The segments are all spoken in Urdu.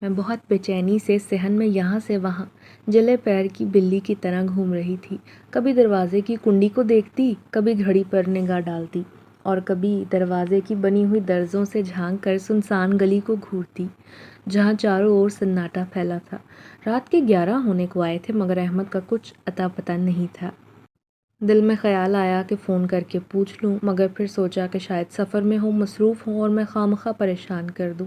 میں بہت بے چینی سے صحن میں یہاں سے وہاں جلے پیر کی بلی کی طرح گھوم رہی تھی۔ کبھی دروازے کی کنڈی کو دیکھتی، کبھی گھڑی پر نگاہ ڈالتی اور کبھی دروازے کی بنی ہوئی درزوں سے جھانک کر سنسان گلی کو گھورتی جہاں چاروں اور سناٹا پھیلا تھا۔ رات کے 11 ہونے کو آئے تھے مگر احمد کا کچھ اتا پتہ نہیں تھا۔ دل میں خیال آیا کہ فون کر کے پوچھ لوں، مگر پھر سوچا کہ شاید سفر میں ہوں، مصروف ہوں اور میں خواہ پریشان کر دوں۔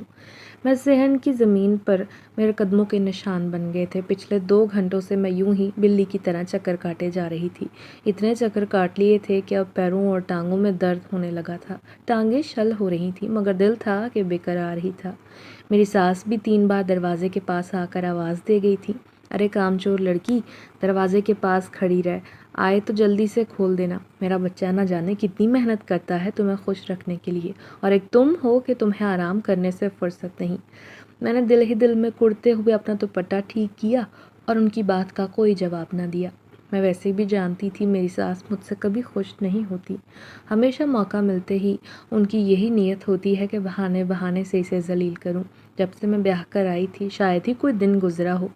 میں صحن کی زمین پر میرے قدموں کے نشان بن گئے تھے۔ پچھلے 2 گھنٹوں سے میں یوں ہی بلی کی طرح چکر کاٹے جا رہی تھی۔ اتنے چکر کاٹ لیے تھے کہ اب پیروں اور ٹانگوں میں درد ہونے لگا تھا۔ ٹانگیں شل ہو رہی تھیں مگر دل تھا کہ بے قرار ہی تھا۔ میری ساس بھی 3 بار دروازے کے پاس آ کر آواز دے گئی تھی، ارے کامچور لڑکی، دروازے کے پاس کھڑی رہ، آئے تو جلدی سے کھول دینا، میرا بچہ نہ جانے کتنی محنت کرتا ہے تمہیں خوش رکھنے کے لیے، اور ایک تم ہو کہ تمہیں آرام کرنے سے فرصت نہیں۔ میں نے دل ہی دل میں کڑتے ہوئے اپنا دوپٹہ ٹھیک کیا اور ان کی بات کا کوئی جواب نہ دیا۔ میں ویسے بھی جانتی تھی میری ساس مجھ سے کبھی خوش نہیں ہوتی۔ ہمیشہ موقع ملتے ہی ان کی یہی نیت ہوتی ہے کہ بہانے بہانے سے اسے ذلیل کروں۔ جب سے میں بیاہ کر آئی تھی شاید ہی کوئی دن گزرا ہو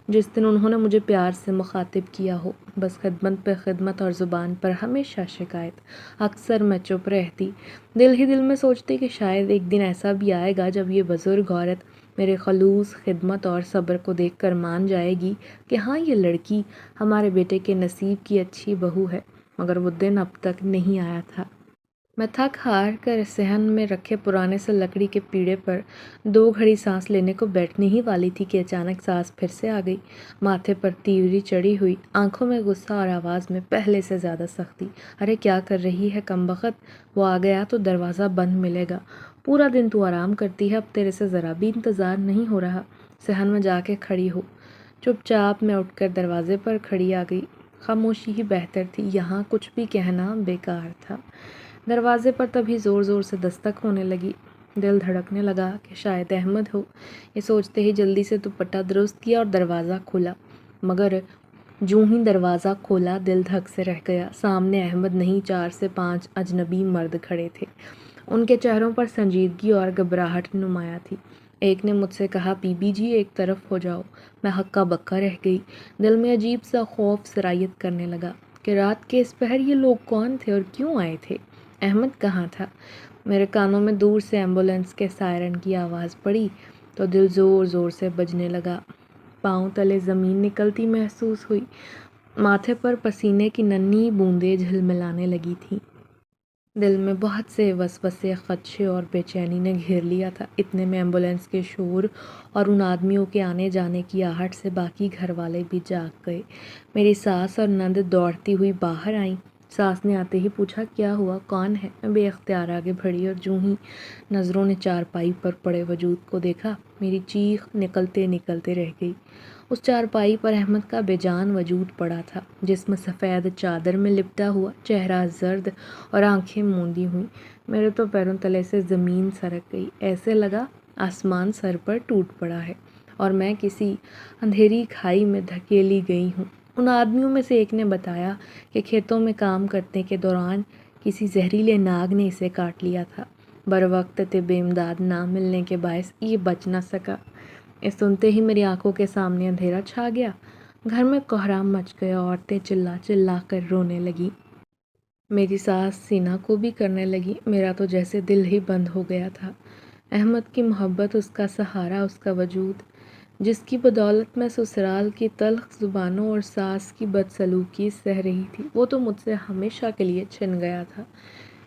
جس دن انہوں نے مجھے پیار سے مخاطب کیا ہو، بس خدمت پہ خدمت اور زبان پر ہمیشہ شکایت۔ اکثر میں چپ رہتی، دل ہی دل میں سوچتی کہ شاید ایک دن ایسا بھی آئے گا جب یہ بزرگ عورت میرے خلوص، خدمت اور صبر کو دیکھ کر مان جائے گی کہ ہاں یہ لڑکی ہمارے بیٹے کے نصیب کی اچھی بہو ہے، مگر وہ دن اب تک نہیں آیا تھا۔ میں تھک ہار کر صحن میں رکھے پرانے سے لکڑی کے پیڑے پر 2 گھڑی سانس لینے کو بیٹھنے ہی والی تھی کہ اچانک سانس پھر سے آ گئی۔ ماتھے پر تیوری چڑھی ہوئی، آنکھوں میں غصہ اور آواز میں پہلے سے زیادہ سختی۔ ارے کیا کر رہی ہے کمبخت، وہ آ گیا تو دروازہ بند ملے گا، پورا دن تو آرام کرتی ہے، اب تیرے سے ذرا بھی انتظار نہیں ہو رہا، صحن میں جا کے کھڑی ہو۔ چپ چاپ میں اٹھ کر دروازے پر کھڑی آ گئی۔ خاموشی ہی بہتر تھی، یہاں کچھ بھی کہنا بیکار تھا۔ دروازے پر تبھی زور زور سے دستک ہونے لگی۔ دل دھڑکنے لگا کہ شاید احمد ہو۔ یہ سوچتے ہی جلدی سے دوپٹہ درست کیا اور دروازہ کھولا، مگر جوں ہی دروازہ کھولا دل دھک سے رہ گیا۔ سامنے احمد نہیں 4 سے 5 اجنبی مرد کھڑے تھے۔ ان کے چہروں پر سنجیدگی اور گھبراہٹ نمایاں تھی۔ ایک نے مجھ سے کہا، بی بی جی ایک طرف ہو جاؤ۔ میں ہکا بکا رہ گئی۔ دل میں عجیب سا خوف سرایت کرنے لگا کہ رات کے اس پہر یہ لوگ کون تھے اور کیوں آئے تھے؟ احمد کہاں تھا؟ میرے کانوں میں دور سے ایمبولینس کے سائرن کی آواز پڑی تو دل زور زور سے بجنے لگا، پاؤں تلے زمین نکلتی محسوس ہوئی، ماتھے پر پسینے کی ننھی بوندیں جھلملانے لگی تھیں۔ دل میں بہت سے وسوسے، خدشے اور بے چینی نے گھیر لیا تھا۔ اتنے میں ایمبولینس کے شور اور ان آدمیوں کے آنے جانے کی آہٹ سے باقی گھر والے بھی جاگ گئے۔ میری ساس اور نند دوڑتی ہوئی باہر آئیں۔ ساس نے آتے ہی پوچھا، کیا ہوا، کون ہے؟ میں بے اختیار آگے بڑھی اور جوں ہی نظروں نے چارپائی پر پڑے وجود کو دیکھا، میری چیخ نکلتے نکلتے رہ گئی۔ اس چارپائی پر احمد کا بے جان وجود پڑا تھا، جسم سفید چادر میں لپٹا ہوا، چہرہ زرد اور آنکھیں موندی ہوئی۔ میرے تو پیروں تلے سے زمین سرک گئی، ایسے لگا آسمان سر پر ٹوٹ پڑا ہے اور میں کسی اندھیری کھائی میں دھکیلی گئی ہوں۔ ان آدمیوں میں سے ایک نے بتایا کہ کھیتوں میں کام کرنے کے دوران کسی زہریلے ناگ نے اسے کاٹ لیا تھا۔ بروقت طب امداد نہ ملنے کے باعث یہ بچ نہ سکا۔ یہ سنتے ہی میری آنکھوں کے سامنے اندھیرا چھا گیا۔ گھر میں کوہرام مچ گیا، عورتیں چلا چلا کر رونے لگیں۔ میری ساس سینہ کو بھی کرنے لگی، میرا تو جیسے دل ہی بند ہو گیا تھا۔ احمد کی محبت، اس کا سہارا، اس کا وجود، جس کی بدولت میں سسرال کی تلخ زبانوں اور ساس کی بدسلوکی سہ رہی تھی، وہ تو مجھ سے ہمیشہ کے لیے چھن گیا تھا۔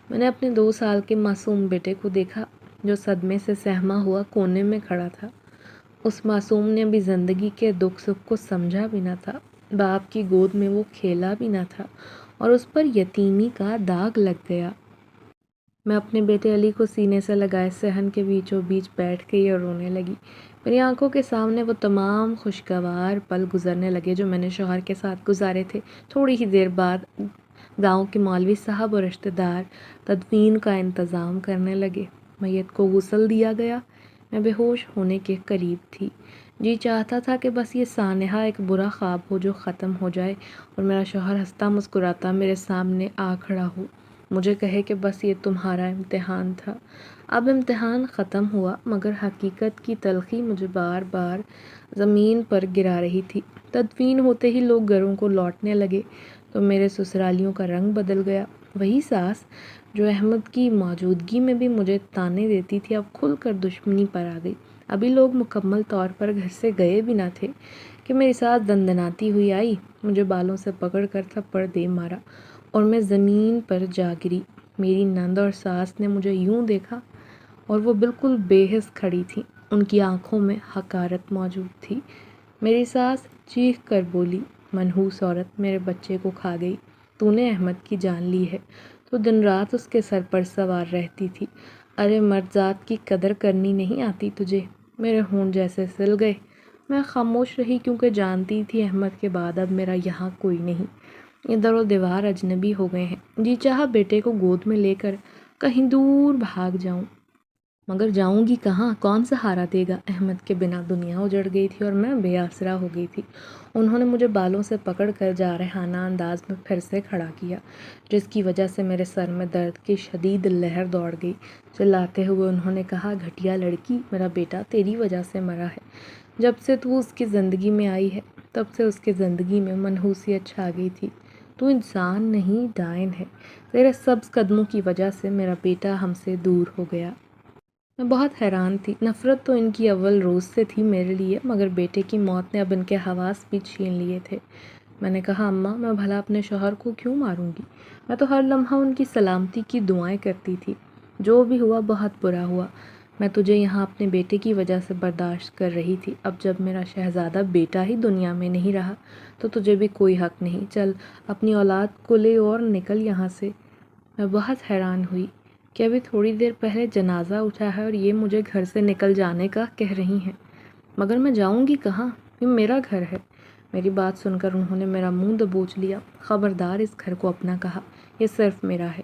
میں نے اپنے 2 سال کے معصوم بیٹے کو دیکھا جو صدمے سے سہما ہوا کونے میں کھڑا تھا۔ اس معصوم نے ابھی زندگی کے دکھ سکھ کو سمجھا بھی نہ تھا، باپ کی گود میں وہ کھیلا بھی نہ تھا اور اس پر یتیمی کا داغ لگ گیا۔ میں اپنے بیٹے علی کو سینے سے لگائے صحن کے بیچوں بیچ بیٹھ گئی اور رونے لگی۔ میری آنکھوں کے سامنے وہ تمام خوشگوار پل گزرنے لگے جو میں نے شوہر کے ساتھ گزارے تھے۔ تھوڑی ہی دیر بعد گاؤں کے مولوی صاحب اور رشتہ دار تدفین کا انتظام کرنے لگے۔ میت کو غسل دیا گیا۔ میں بے ہوش ہونے کے قریب تھی۔ جی چاہتا تھا کہ بس یہ سانحہ ایک برا خواب ہو جو ختم ہو جائے اور میرا شوہر ہنستا مسکراتا میرے سامنے آ کھڑا ہو۔ مجھے کہے کہ بس یہ تمہارا امتحان تھا۔ اب امتحان ختم ہوا، مگر حقیقت کی تلخی مجھے بار بار زمین پر گرا رہی تھی۔ تدفین ہوتے ہی لوگ گھروں کو لوٹنے لگے تو میرے سسرالیوں کا رنگ بدل گیا۔ وہی ساس جو احمد کی موجودگی میں بھی مجھے تانے دیتی تھی، اب کھل کر دشمنی پر آ گئی۔ ابھی لوگ مکمل طور پر گھر سے گئے بھی نہ تھے کہ میری ساس دندناتی ہوئی آئی، مجھے بالوں سے پکڑ کر تھپڑ دے مارا اور میں زمین پر جا گری۔ میری نند اور ساس نے مجھے یوں دیکھا اور وہ بالکل بے حس کھڑی تھیں، ان کی آنکھوں میں حقارت موجود تھی۔ میری ساس چیخ کر بولی، منحوس عورت، میرے بچے کو کھا گئی۔ تو نے احمد کی جان لی ہے تو دن رات اس کے سر پر سوار رہتی تھی۔ ارے مرد ذات کی قدر کرنی نہیں آتی تجھے؟ میرے ہونٹ جیسے سل گئے۔ میں خاموش رہی کیونکہ جانتی تھی احمد کے بعد اب میرا یہاں کوئی نہیں۔ یہ در و دیوار اجنبی ہو گئے ہیں۔ جی چاہا بیٹے کو گود میں لے کر کہیں دور بھاگ جاؤں، مگر جاؤں گی کہاں؟ کون سہارا دے گا؟ احمد کے بنا دنیا اجڑ گئی تھی اور میں بے آسرا ہو گئی تھی۔ انہوں نے مجھے بالوں سے پکڑ کر جارحانہ انداز میں پھر سے کھڑا کیا، جس کی وجہ سے میرے سر میں درد کی شدید لہر دوڑ گئی۔ چلاتے ہوئے انہوں نے کہا، گھٹیا لڑکی، میرا بیٹا تیری وجہ سے مرا ہے۔ جب سے تو اس کی زندگی میں آئی ہے تب سے اس کی زندگی میں منحوسیت چھا گئی تھی۔ تو انسان نہیں، ڈائن ہے۔ تیرے سبز قدموں کی وجہ سے میرا بیٹا ہم سے دور ہو گیا۔ میں بہت حیران تھی۔ نفرت تو ان کی اول روز سے تھی میرے لیے، مگر بیٹے کی موت نے اب ان کے حواس بھی چھین لیے تھے۔ میں نے کہا، اماں، میں بھلا اپنے شوہر کو کیوں ماروں گی؟ میں تو ہر لمحہ ان کی سلامتی کی دعائیں کرتی تھی۔ جو بھی ہوا بہت برا ہوا۔ میں تجھے یہاں اپنے بیٹے کی وجہ سے برداشت کر رہی تھی، اب جب میرا شہزادہ بیٹا ہی دنیا میں نہیں رہا تو تجھے بھی کوئی حق نہیں۔ چل اپنی اولاد کو لے اور نکل یہاں سے۔ میں بہت حیران ہوئی کہ ابھی تھوڑی دیر پہلے جنازہ اٹھا ہے اور یہ مجھے گھر سے نکل جانے کا کہہ رہی ہیں، مگر میں جاؤں گی کہاں؟ یہ میرا گھر ہے۔ میری بات سن کر انہوں نے میرا منہ دبوچ لیا۔ خبردار اس گھر کو اپنا کہا، یہ صرف میرا ہے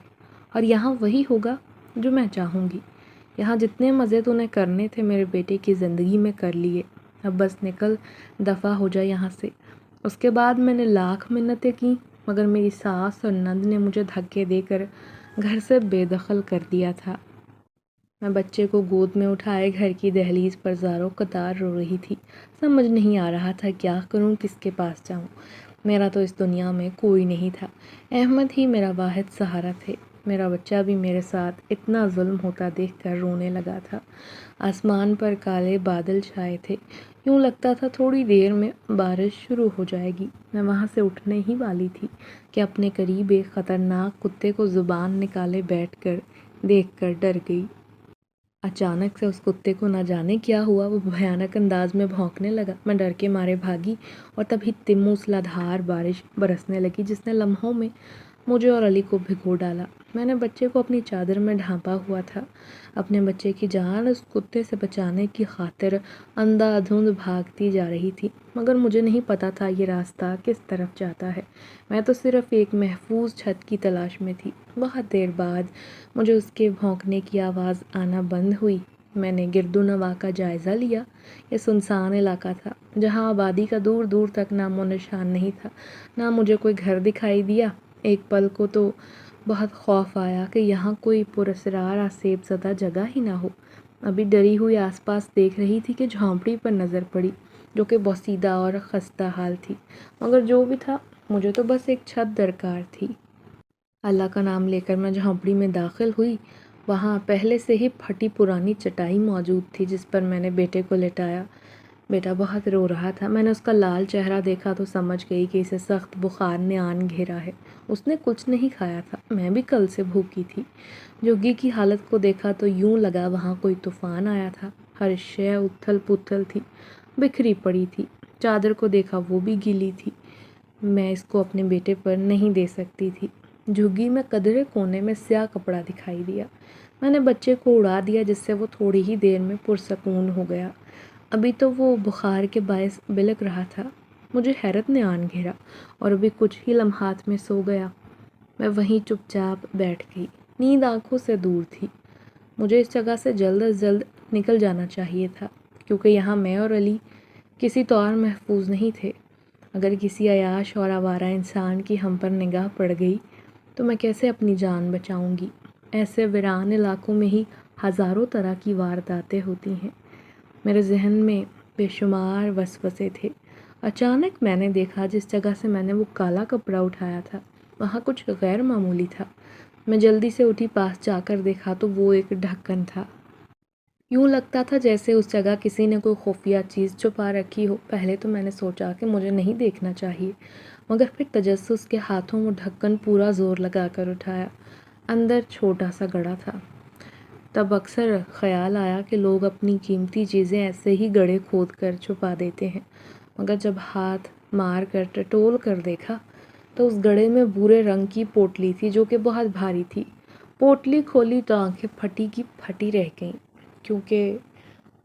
اور یہاں وہی ہوگا جو میں چاہوں گی۔ یہاں جتنے مزے تو نے کرنے تھے میرے بیٹے کی زندگی میں کر لیے، اب بس نکل، دفع ہو جا یہاں سے۔ اس کے بعد میں نے لاکھ منتیں کیں، مگر میری ساس اور نند نے مجھے دھکے دے کر گھر سے بے دخل کر دیا تھا۔ میں بچے کو گود میں اٹھائے گھر کی دہلیز پر زاروں قطار رو رہی تھی۔ سمجھ نہیں آ رہا تھا کیا کروں، کس کے پاس جاؤں۔ میرا تو اس دنیا میں کوئی نہیں تھا، احمد ہی میرا واحد سہارا تھے۔ میرا بچہ بھی میرے ساتھ اتنا ظلم ہوتا دیکھ کر رونے لگا تھا۔ آسمان پر کالے بادل چھائے تھے، یوں لگتا تھا تھوڑی دیر میں بارش شروع ہو جائے گی۔ میں وہاں سے اٹھنے ہی والی تھی کہ اپنے قریب ایک خطرناک کتے کو زبان نکالے بیٹھ کر دیکھ کر ڈر گئی۔ اچانک سے اس کتے کو نہ جانے کیا ہوا، وہ بھیانک انداز میں بھونکنے لگا۔ میں ڈر کے مارے بھاگی اور تبھی موسلادھار بارش برسنے لگی جس نے لمحوں میں مجھے اور علی کو بھگو ڈالا۔ میں نے بچے کو اپنی چادر میں ڈھانپا ہوا تھا، اپنے بچے کی جان اس کتے سے بچانے کی خاطر اندھا دھند بھاگتی جا رہی تھی، مگر مجھے نہیں پتا تھا یہ راستہ کس طرف جاتا ہے۔ میں تو صرف ایک محفوظ چھت کی تلاش میں تھی۔ بہت دیر بعد مجھے اس کے بھونکنے کی آواز آنا بند ہوئی۔ میں نے گرد و نواح کا جائزہ لیا۔ یہ سنسان علاقہ تھا جہاں آبادی کا دور دور تک نام و نشان نہیں تھا، نہ مجھے کوئی گھر دکھائی دیا۔ ایک پل کو تو بہت خوف آیا کہ یہاں کوئی پراسرار آسیب زدہ جگہ ہی نہ ہو۔ ابھی ڈری ہوئی آس پاس دیکھ رہی تھی کہ جھونپڑی پر نظر پڑی جو کہ بوسیدہ اور خستہ حال تھی، مگر جو بھی تھا مجھے تو بس ایک چھت درکار تھی۔ اللہ کا نام لے کر میں جھونپڑی میں داخل ہوئی۔ وہاں پہلے سے ہی پھٹی پرانی چٹائی موجود تھی جس پر میں نے بیٹے کو لٹایا۔ بیٹا بہت رو رہا تھا۔ میں نے اس کا لال چہرہ دیکھا تو سمجھ گئی کہ اسے سخت بخار نے آن گھیرا ہے۔ اس نے کچھ نہیں کھایا تھا، میں بھی کل سے بھوکی تھی۔ جھگی کی حالت کو دیکھا تو یوں لگا وہاں کوئی طوفان آیا تھا۔ ہر شے اتھل پتھل تھی، بکھری پڑی تھی۔ چادر کو دیکھا وہ بھی گیلی تھی۔ میں اس کو اپنے بیٹے پر نہیں دے سکتی تھی۔ جھگی میں قدرے کونے میں سیاہ کپڑا دکھائی دیا۔ میں نے بچے کو اڑا دیا جس سے وہ تھوڑی ہی دیر میں پرسکون ہو گیا۔ ابھی تو وہ بخار کے باعث بلک رہا تھا۔ مجھے حیرت نے آن گھیرا اور ابھی کچھ ہی لمحات میں سو گیا۔ میں وہیں چپ چاپ بیٹھ گئی، نیند آنکھوں سے دور تھی۔ مجھے اس جگہ سے جلد از جلد نکل جانا چاہیے تھا کیونکہ یہاں میں اور علی کسی طور محفوظ نہیں تھے۔ اگر کسی عیاش اور آوارہ انسان کی ہم پر نگاہ پڑ گئی تو میں کیسے اپنی جان بچاؤں گی؟ ایسے ویران علاقوں میں ہی ہزاروں طرح کی وارداتیں ہوتی ہیں۔ میرے ذہن میں بے شمار وسوسے تھے۔ اچانک میں نے دیکھا جس جگہ سے میں نے وہ کالا کپڑا اٹھایا تھا وہاں کچھ غیر معمولی تھا۔ میں جلدی سے اٹھی، پاس جا کر دیکھا تو وہ ایک ڈھکن تھا۔ یوں لگتا تھا جیسے اس جگہ کسی نے کوئی خفیہ چیز چھپا رکھی ہو۔ پہلے تو میں نے سوچا کہ مجھے نہیں دیکھنا چاہیے، مگر پھر تجسس کے ہاتھوں وہ ڈھکن پورا زور لگا کر اٹھایا۔ اندر چھوٹا سا گڑھا تھا۔ تب اکثر خیال آیا کہ لوگ اپنی قیمتی چیزیں ایسے ہی گڑھے کھود کر چھپا دیتے ہیں، مگر جب ہاتھ مار کر ٹٹول کر دیکھا تو اس گڑھے میں بھورے رنگ کی پوٹلی تھی جو کہ بہت بھاری تھی۔ پوٹلی کھولی تو آنکھیں پھٹی کی پھٹی رہ گئیں، کیونکہ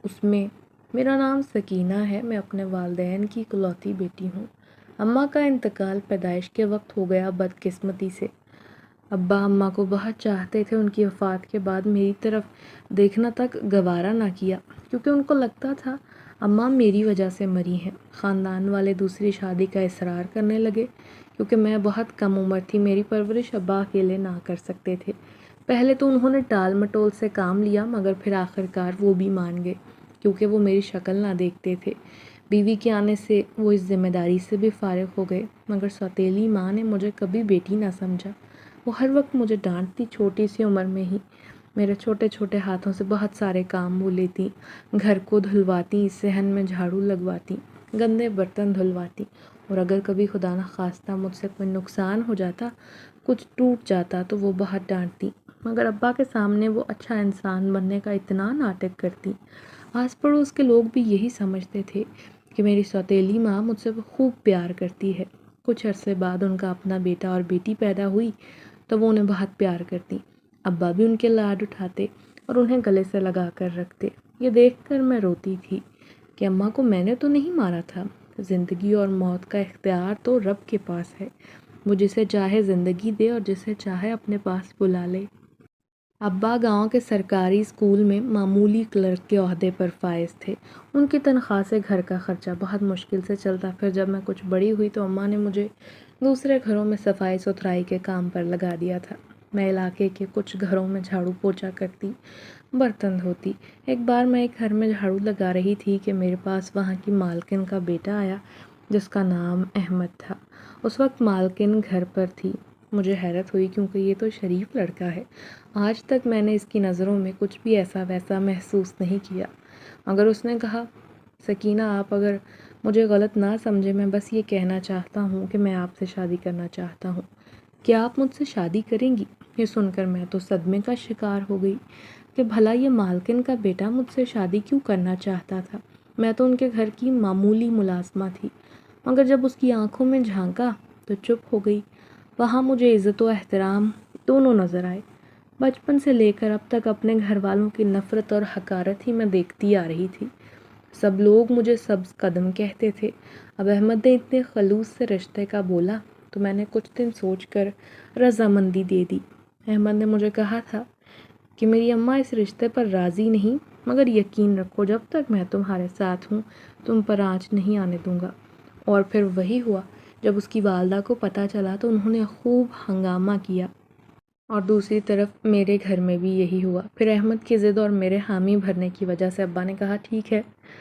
اس میں میرا نام سکینہ ہے۔ میں اپنے والدین کی اکلوتی بیٹی ہوں۔ اماں کا انتقال پیدائش کے وقت ہو گیا، بدقسمتی سے۔ ابا اماں کو بہت چاہتے تھے، ان کی وفات کے بعد میری طرف دیکھنا تک گوارا نہ کیا، کیونکہ ان کو لگتا تھا اماں میری وجہ سے مری ہیں۔ خاندان والے دوسری شادی کا اصرار کرنے لگے، کیونکہ میں بہت کم عمر تھی، میری پرورش ابا اکیلے نہ کر سکتے تھے۔ پہلے تو انہوں نے ٹال مٹول سے کام لیا، مگر پھر آخرکار وہ بھی مان گئے، کیونکہ وہ میری شکل نہ دیکھتے تھے۔ بیوی کے آنے سے وہ اس ذمہ داری سے بھی فارغ ہو گئے، مگر سوتیلی ماں نے مجھے کبھی بیٹی نہ سمجھا۔ وہ ہر وقت مجھے ڈانٹتی، چھوٹی سی عمر میں ہی میرے چھوٹے چھوٹے ہاتھوں سے بہت سارے کام وہ لیتی، گھر کو دھلواتی، صحن میں جھاڑو لگواتی، گندے برتن دھلواتی، اور اگر کبھی خدا نخواستہ مجھ سے کوئی نقصان ہو جاتا، کچھ ٹوٹ جاتا تو وہ بہت ڈانٹتی، مگر ابا کے سامنے وہ اچھا انسان بننے کا اتنا ناٹک کرتی۔ آس پڑوس کے لوگ بھی یہی سمجھتے تھے کہ میری سوتیلی ماں مجھ سے خوب پیار کرتی ہے۔ کچھ عرصے بعد ان کا اپنا بیٹا اور بیٹی پیدا ہوئی تو وہ انہیں بہت پیار کرتی۔ ابا بھی ان کے لاڈ اٹھاتے اور انہیں گلے سے لگا کر رکھتے۔ یہ دیکھ کر میں روتی تھی کہ اماں کو میں نے تو نہیں مارا تھا۔ زندگی اور موت کا اختیار تو رب کے پاس ہے، وہ جسے چاہے زندگی دے اور جسے چاہے اپنے پاس بلا لے۔ ابا گاؤں کے سرکاری اسکول میں معمولی کلرک کے عہدے پر فائز تھے۔ ان کی تنخواہ سے گھر کا خرچہ بہت مشکل سے چلتا۔ پھر جب میں کچھ بڑی ہوئی تو اماں نے مجھے دوسرے گھروں میں صفائی ستھرائی کے کام پر لگا دیا تھا۔ میں علاقے کے کچھ گھروں میں جھاڑو پوچھا کرتی، برتن دھوتی۔ ایک بار میں ایک گھر میں جھاڑو لگا رہی تھی کہ میرے پاس وہاں کی مالکن کا بیٹا آیا، جس کا نام احمد تھا۔ اس وقت مالکن گھر پر تھی۔ مجھے حیرت ہوئی، کیونکہ یہ تو شریف لڑکا ہے۔ آج تک میں نے اس کی نظروں میں کچھ بھی ایسا ویسا محسوس نہیں کیا، مگر اس نے کہا، سکینہ آپ اگر مجھے غلط نہ سمجھے، میں بس یہ کہنا چاہتا ہوں کہ میں آپ سے شادی کرنا چاہتا ہوں۔ کیا آپ مجھ سے شادی کریں گی؟ یہ سن کر میں تو صدمے کا شکار ہو گئی کہ بھلا یہ مالکن کا بیٹا مجھ سے شادی کیوں کرنا چاہتا تھا؟ میں تو ان کے گھر کی معمولی ملازمہ تھی، مگر جب اس کی آنکھوں میں جھانکا تو چپ ہو گئی۔ وہاں مجھے عزت و احترام دونوں نظر آئے۔ بچپن سے لے کر اب تک اپنے گھر والوں کی نفرت اور حقارت ہی میں دیکھتی آ رہی تھی۔ سب لوگ مجھے سبز قدم کہتے تھے۔ اب احمد نے اتنے خلوص سے رشتے کا بولا تو میں نے کچھ دن سوچ کر رضامندی دے دی۔ احمد نے مجھے کہا تھا کہ میری اماں اس رشتے پر راضی نہیں، مگر یقین رکھو جب تک میں تمہارے ساتھ ہوں تم پر آنچ نہیں آنے دوں گا۔ اور پھر وہی ہوا۔ جب اس کی والدہ کو پتہ چلا تو انہوں نے خوب ہنگامہ کیا، اور دوسری طرف میرے گھر میں بھی یہی ہوا۔ پھر احمد کی ضد اور میرے حامی بھرنے کی وجہ سے ابا نے کہا، ٹھیک ہے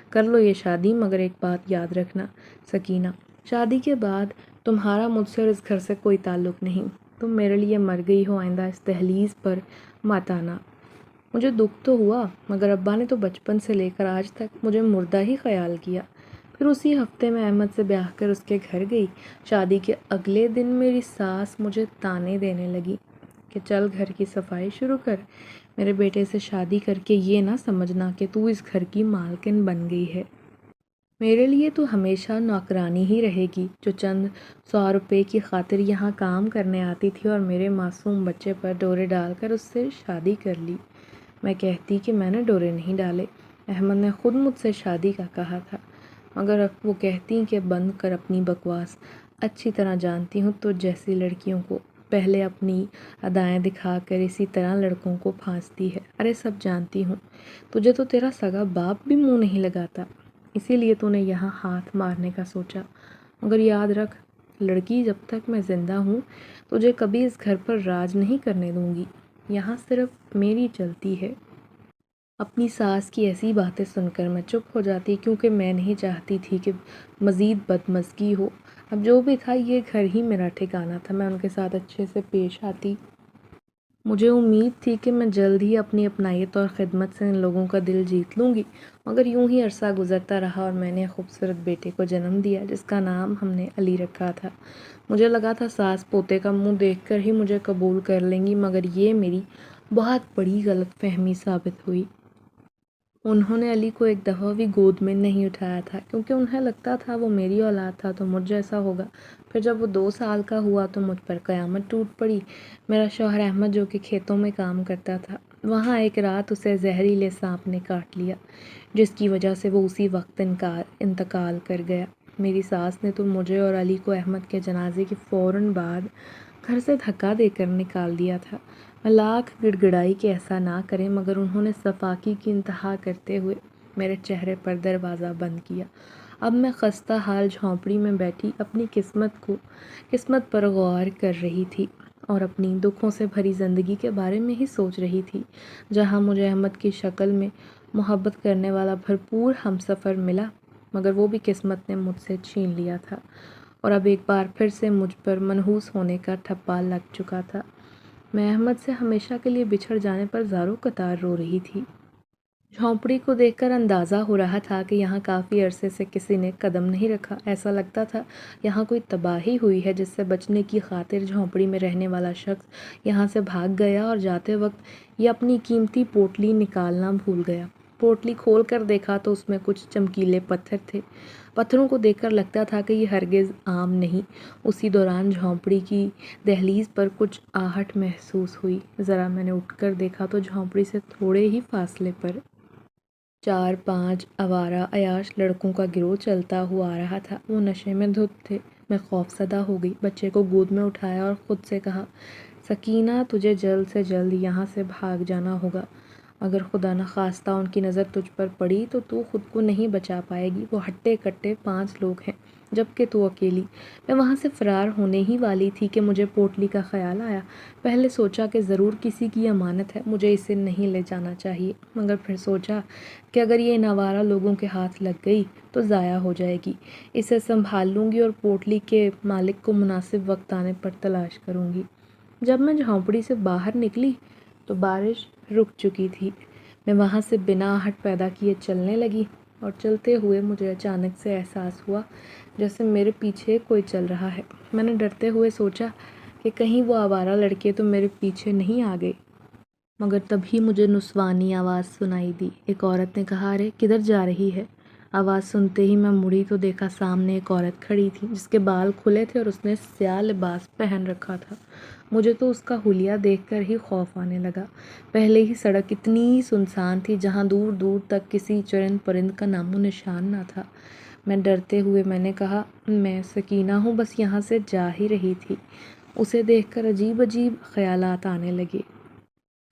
کر لو یہ شادی، مگر ایک بات یاد رکھنا سکینہ، شادی کے بعد تمہارا مجھ سے اور اس گھر سے کوئی تعلق نہیں۔ تم میرے لیے مر گئی ہو، آئندہ اس دہلیز پر مت آنا۔ مجھے دکھ تو ہوا، مگر ابا نے تو بچپن سے لے کر آج تک مجھے مردہ ہی خیال کیا۔ پھر اسی ہفتے میں احمد سے بیاہ کر اس کے گھر گئی۔ شادی کے اگلے دن میری ساس مجھے طعنے دینے لگی کہ چل گھر کی صفائی شروع کر، میرے بیٹے سے شادی کر کے یہ نہ سمجھنا کہ تو اس گھر کی مالکن بن گئی ہے۔ میرے لیے تو ہمیشہ نوکرانی ہی رہے گی، جو چند 100 روپے کی خاطر یہاں کام کرنے آتی تھی اور میرے معصوم بچے پر ڈورے ڈال کر اس سے شادی کر لی۔ میں کہتی کہ میں نے ڈورے نہیں ڈالے، احمد نے خود مجھ سے شادی کا کہا تھا، مگر وہ کہتی کہ بند کر اپنی بکواس، اچھی طرح جانتی ہوں تو جیسی لڑکیوں کو پہلے اپنی ادائیں دکھا کر اسی طرح لڑکوں کو پھانستی ہے۔ ارے سب جانتی ہوں، تجھے تو تیرا سگا باپ بھی منہ نہیں لگاتا، اسی لیے تو نے یہاں ہاتھ مارنے کا سوچا، مگر یاد رکھ لڑکی جب تک میں زندہ ہوں تجھے کبھی اس گھر پر راج نہیں کرنے دوں گی، یہاں صرف میری چلتی ہے۔ اپنی ساس کی ایسی باتیں سن کر میں چپ ہو جاتی کیونکہ میں نہیں چاہتی تھی کہ مزید بدمزگی ہو۔ اب جو بھی تھا یہ گھر ہی میرا ٹھکانہ تھا، میں ان کے ساتھ اچھے سے پیش آتی۔ مجھے امید تھی کہ میں جلد ہی اپنی اپنائیت اور خدمت سے ان لوگوں کا دل جیت لوں گی، مگر یوں ہی عرصہ گزرتا رہا اور میں نے ایک خوبصورت بیٹے کو جنم دیا جس کا نام ہم نے علی رکھا تھا۔ مجھے لگا تھا ساس پوتے کا منہ دیکھ کر ہی مجھے قبول کر لیں گی، مگر یہ میری بہت بڑی غلط فہمی ثابت ہوئی۔ انہوں نے علی کو ایک دفعہ بھی گود میں نہیں اٹھایا تھا کیونکہ انہیں لگتا تھا وہ میری اولاد تھا تو مجھ جیسا ہوگا۔ پھر جب وہ 2 سال کا ہوا تو مجھ پر قیامت ٹوٹ پڑی۔ میرا شوہر احمد جو کہ کھیتوں میں کام کرتا تھا، وہاں ایک رات اسے زہریلے سانپ نے کاٹ لیا جس کی وجہ سے وہ اسی وقت انتقال کر گیا۔ میری ساس نے تو مجھے اور علی کو احمد کے جنازے کے فوراً بعد گھر سے دھکا دے کر نکال دیا تھا۔ میں لاکھ گڑ گڑائی کہ ایسا نہ کریں، مگر انہوں نے صفاقی کی انتہا کرتے ہوئے میرے چہرے پر دروازہ بند کیا۔ اب میں خستہ حال جھونپڑی میں بیٹھی اپنی قسمت پر غور کر رہی تھی اور اپنی دکھوں سے بھری زندگی کے بارے میں ہی سوچ رہی تھی، جہاں مجھے احمد کی شکل میں محبت کرنے والا بھرپور ہمسفر ملا، مگر وہ بھی قسمت نے مجھ سے چھین لیا تھا اور اب ایک بار پھر سے مجھ پر منحوس ہونے کا ٹھپا لگ چکا تھا۔ میں احمد سے ہمیشہ کے لیے بچھڑ جانے پر زاروں قطار رو رہی تھی۔ جھونپڑی کو دیکھ کر اندازہ ہو رہا تھا کہ یہاں کافی عرصے سے کسی نے قدم نہیں رکھا۔ ایسا لگتا تھا یہاں کوئی تباہی ہوئی ہے جس سے بچنے کی خاطر جھونپڑی میں رہنے والا شخص یہاں سے بھاگ گیا اور جاتے وقت یہ اپنی قیمتی پوٹلی نکالنا بھول گیا۔ پوٹلی کھول کر دیکھا تو اس میں کچھ چمکیلے پتھر تھے۔ پتھروں کو دیکھ کر لگتا تھا کہ یہ ہرگز عام نہیں۔ اسی دوران جھونپڑی کی دہلیز پر کچھ آہٹ محسوس ہوئی۔ ذرا میں نے اٹھ کر دیکھا تو جھونپڑی سے تھوڑے ہی فاصلے پر 4-5 آوارہ عیاش لڑکوں کا گروہ چلتا ہوا آ رہا تھا۔ وہ نشے میں دھت تھے۔ میں خوفزدہ ہو گئی، بچے کو گود میں اٹھایا اور خود سے کہا، سکینہ تجھے جلد سے جلد یہاں سے بھاگ جانا ہوگا۔ اگر خدا نخواستہ ان کی نظر تجھ پر پڑی تو خود کو نہیں بچا پائے گی۔ وہ ہٹے کٹے 5 لوگ ہیں جبکہ تو اکیلی۔ میں وہاں سے فرار ہونے ہی والی تھی کہ مجھے پوٹلی کا خیال آیا۔ پہلے سوچا کہ ضرور کسی کی امانت ہے، مجھے اسے نہیں لے جانا چاہیے، مگر پھر سوچا کہ اگر یہ ان آوارہ لوگوں کے ہاتھ لگ گئی تو ضائع ہو جائے گی۔ اسے سنبھال لوں گی اور پوٹلی کے مالک کو مناسب وقت آنے پر تلاش کروں گی۔ جب میں جھونپڑی سے باہر نکلی تو بارش رک چکی تھی۔ میں وہاں سے بنا آہٹ پیدا کیے چلنے لگی اور چلتے ہوئے مجھے اچانک سے احساس ہوا جیسے میرے پیچھے کوئی چل رہا ہے۔ میں نے ڈرتے ہوئے سوچا کہ کہیں وہ آوارہ لڑکے تو میرے پیچھے نہیں آ گئے، مگر تبھی مجھے نسوانی آواز سنائی دی۔ ایک عورت نے کہا، ارے کدھر جا رہی ہے؟ آواز سنتے ہی میں مڑی تو دیکھا سامنے ایک عورت کھڑی تھی جس کے بال کھلے تھے اور اس نے سیاہ لباس پہن رکھا تھا۔ مجھے تو اس کا حلیہ دیکھ کر ہی خوف آنے لگا۔ پہلے ہی سڑک اتنی سنسان تھی جہاں دور دور تک کسی چرند پرند کا نام و نشان نہ تھا۔ میں ڈرتے ہوئے میں نے کہا، میں سکینہ ہوں، بس یہاں سے جا ہی رہی تھی۔ اسے دیکھ کر عجیب عجیب خیالات آنے لگے،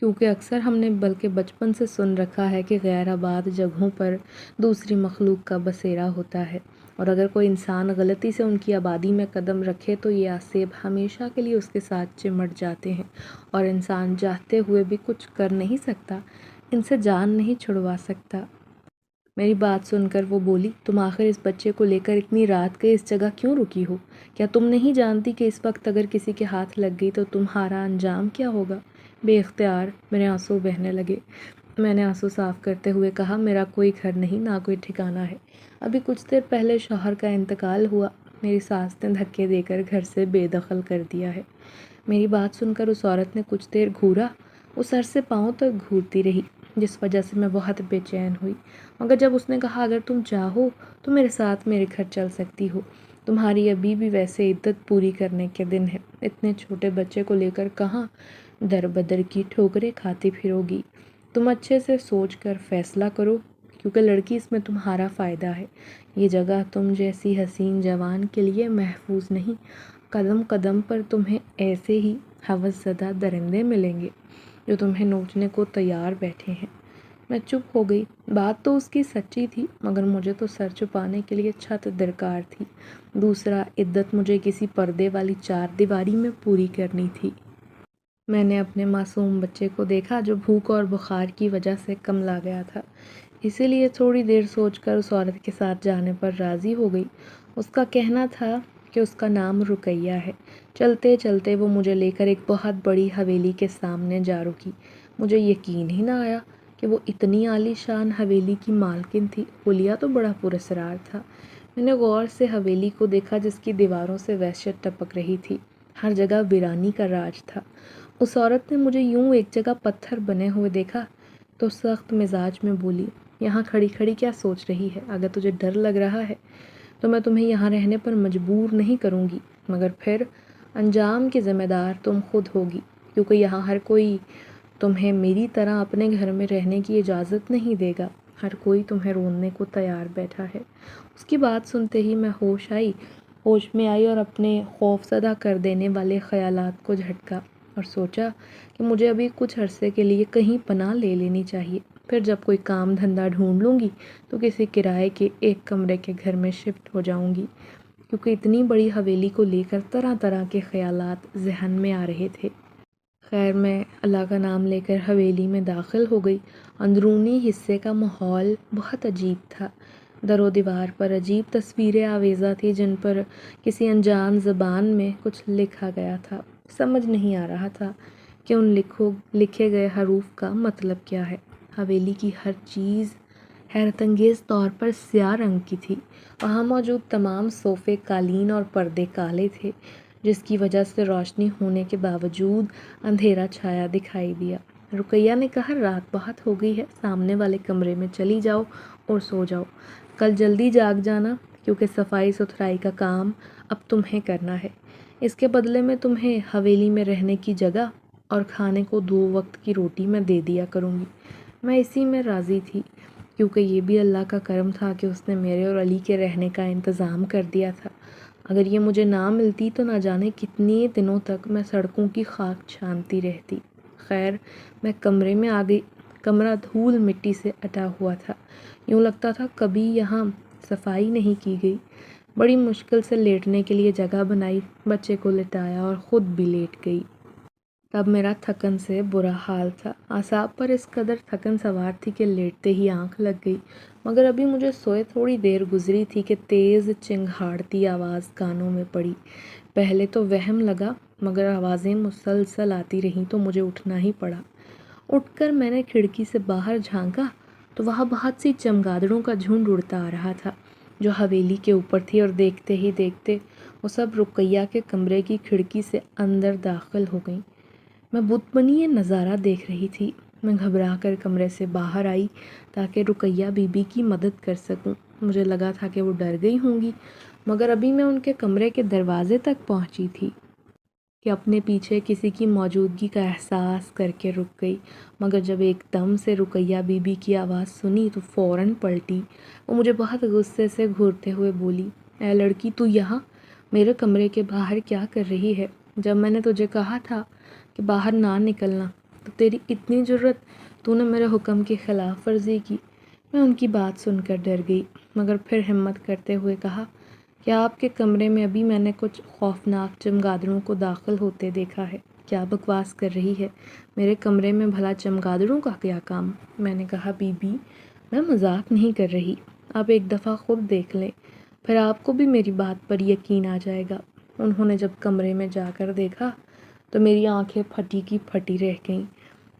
کیونکہ اکثر ہم نے بلکہ بچپن سے سن رکھا ہے کہ غیر آباد جگہوں پر دوسری مخلوق کا بسیرا ہوتا ہے، اور اگر کوئی انسان غلطی سے ان کی آبادی میں قدم رکھے تو یہ آسیب ہمیشہ کے لیے اس کے ساتھ چمٹ جاتے ہیں اور انسان چاہتے ہوئے بھی کچھ کر نہیں سکتا، ان سے جان نہیں چھڑوا سکتا۔ میری بات سن کر وہ بولی، تم آخر اس بچے کو لے کر اتنی رات کے اس جگہ کیوں رکی ہو؟ کیا تم نہیں جانتی کہ اس وقت اگر کسی کے ہاتھ لگ گئی تو تمہارا انجام کیا ہوگا؟ بے اختیار میرے آنسو بہنے لگے۔ میں نے آنسو صاف کرتے ہوئے کہا، میرا کوئی گھر نہیں، نہ کوئی ٹھکانہ ہے۔ ابھی کچھ دیر پہلے شوہر کا انتقال ہوا، میری ساس نے دھکے دے کر گھر سے بے دخل کر دیا ہے۔ میری بات سن کر اس عورت نے کچھ دیر گھورا، وہ سر سے پاؤں تک گھورتی رہی، جس وجہ سے میں بہت بے چین ہوئی، مگر جب اس نے کہا، اگر تم چاہو تو میرے ساتھ میرے گھر چل سکتی ہو، تمہاری ابھی بھی ویسے عدت پوری کرنے کے دن ہے، اتنے چھوٹے بچے کو لے کر کہاں در بدر کی ٹھوکریں کھاتی پھرو گی؟ تم اچھے سے سوچ کر فیصلہ کرو، کیونکہ لڑکی اس میں تمہارا فائدہ ہے۔ یہ جگہ تم جیسی حسین جوان کے لیے محفوظ نہیں، قدم قدم پر تمہیں ایسے ہی ہوس زدہ درندے ملیں گے جو تمہیں نوچنے کو تیار بیٹھے ہیں۔ میں چپ ہو گئی۔ بات تو اس کی سچی تھی، مگر مجھے تو سر چھپانے کے لیے چھت درکار تھی۔ دوسرا عدت مجھے کسی پردے والی چار دیواری میں پوری کرنی تھی۔ میں نے اپنے معصوم بچے کو دیکھا جو بھوک اور بخار کی وجہ سے کملا گیا تھا، اسی لیے تھوڑی دیر سوچ کر اس عورت کے ساتھ جانے پر راضی ہو گئی۔ اس کا کہنا تھا کہ اس کا نام رقیہ ہے۔ چلتے چلتے وہ مجھے لے کر ایک بہت بڑی حویلی کے سامنے جا رکی۔ مجھے یقین ہی نہ آیا کہ وہ اتنی عالی شان حویلی کی مالکن تھی۔ حلیہ تو بڑا پراسرار تھا۔ میں نے غور سے حویلی کو دیکھا جس کی دیواروں سے وحشت ٹپک رہی تھی، ہر جگہ ویرانی کا راج تھا۔ اس عورت نے مجھے یوں ایک جگہ پتھر بنے ہوئے دیکھا تو سخت مزاج میں بولی، یہاں کھڑی کھڑی کیا سوچ رہی ہے؟ اگر تجھے ڈر لگ رہا ہے تو میں تمہیں یہاں رہنے پر مجبور نہیں کروں گی، مگر پھر انجام کی ذمہ دار تم خود ہوگی، کیونکہ یہاں ہر کوئی تمہیں میری طرح اپنے گھر میں رہنے کی اجازت نہیں دے گا۔ ہر کوئی تمہیں روننے کو تیار بیٹھا ہے۔ اس کی بات سنتے ہی میں ہوش میں آئی اور اپنے خوف زدہ کر دینے والے خیالات کو جھٹکا اور سوچا کہ مجھے ابھی کچھ عرصے کے لیے کہیں پناہ لے لینی چاہیے، پھر جب کوئی کام دھندا ڈھونڈ لوں گی تو کسی کرائے کے ایک کمرے کے گھر میں شفٹ ہو جاؤں گی، کیونکہ اتنی بڑی حویلی کو لے کر طرح طرح کے خیالات ذہن میں آ رہے تھے۔ خیر میں اللہ کا نام لے کر حویلی میں داخل ہو گئی۔ اندرونی حصے کا ماحول بہت عجیب تھا۔ در و دیوار پر عجیب تصویریں آویزاں تھیں جن پر کسی انجان زبان میں کچھ لکھا گیا تھا۔ سمجھ نہیں آ رہا تھا کہ ان لکھے گئے حروف کا مطلب کیا ہے۔ حویلی کی ہر چیز حیرت انگیز طور پر سیاہ رنگ کی تھی۔ وہاں موجود تمام صوفے، قالین اور پردے کالے تھے، جس کی وجہ سے روشنی ہونے کے باوجود اندھیرا چھایا دکھائی دیا۔ رقیہ نے کہا، رات بہت ہو گئی ہے، سامنے والے کمرے میں چلی جاؤ اور سو جاؤ۔ کل جلدی جاگ جانا، کیونکہ صفائی ستھرائی کا کام اب تمہیں کرنا ہے۔ اس کے بدلے میں تمہیں حویلی میں رہنے کی جگہ اور کھانے کو 2 وقت کی روٹی میں دے دیا کروں گی۔ میں اسی میں راضی تھی، کیونکہ یہ بھی اللہ کا کرم تھا کہ اس نے میرے اور علی کے رہنے کا انتظام کر دیا تھا۔ اگر یہ مجھے نہ ملتی تو نہ جانے کتنے دنوں تک میں سڑکوں کی خاک چھانتی رہتی۔ خیر میں کمرے میں آ گئی۔ کمرہ دھول مٹی سے اٹا ہوا تھا، یوں لگتا تھا کبھی یہاں صفائی نہیں کی گئی۔ بڑی مشکل سے لیٹنے کے لیے جگہ بنائی، بچے کو لٹایا اور خود بھی لیٹ گئی۔ تب میرا تھکن سے برا حال تھا۔ اعصاب پر اس قدر تھکن سوار تھی کہ لیٹتے ہی آنکھ لگ گئی، مگر ابھی مجھے سوئے تھوڑی دیر گزری تھی کہ تیز چنگھاڑتی آواز کانوں میں پڑی۔ پہلے تو وہم لگا، مگر آوازیں مسلسل آتی رہیں تو مجھے اٹھنا ہی پڑا۔ اٹھ کر میں نے کھڑکی سے باہر جھانکا تو وہاں بہت سی چمگادڑوں کا جھنڈ اڑتا آ رہا تھا جو حویلی کے اوپر تھی، اور دیکھتے ہی دیکھتے وہ سب رقیہ کے کمرے کی کھڑکی سے اندر داخل ہو گئیں۔ میں بت بنی یہ نظارہ دیکھ رہی تھی۔ میں گھبرا کر کمرے سے باہر آئی تاکہ رقیہ بی بی کی مدد کر سکوں۔ مجھے لگا تھا کہ وہ ڈر گئی ہوں گی، مگر ابھی میں ان کے کمرے کے دروازے تک پہنچی تھی کہ اپنے پیچھے کسی کی موجودگی کا احساس کر کے رک گئی، مگر جب ایک دم سے رقیہ بی بی کی آواز سنی تو فوراً پلٹی۔ وہ مجھے بہت غصے سے گھورتے ہوئے بولی، اے لڑکی، تو یہاں میرے کمرے کے باہر کیا کر رہی ہے؟ جب میں نے تجھے کہا تھا کہ باہر نہ نکلنا تو تیری اتنی جرأت، تو نے میرے حکم کی خلاف ورزی کی۔ میں ان کی بات سن کر ڈر گئی، مگر پھر ہمت کرتے ہوئے کہا، کیا آپ کے کمرے میں ابھی میں نے کچھ خوفناک چمگادڑوں کو داخل ہوتے دیکھا ہے؟ کیا بکواس کر رہی ہے؟ میرے کمرے میں بھلا چمگادڑوں کا کیا کام؟ میں نے کہا، بی بی میں مذاق نہیں کر رہی، آپ ایک دفعہ خود دیکھ لیں، پھر آپ کو بھی میری بات پر یقین آ جائے گا۔ انہوں نے جب کمرے میں جا کر دیکھا تو میری آنکھیں پھٹی کی پھٹی رہ گئیں۔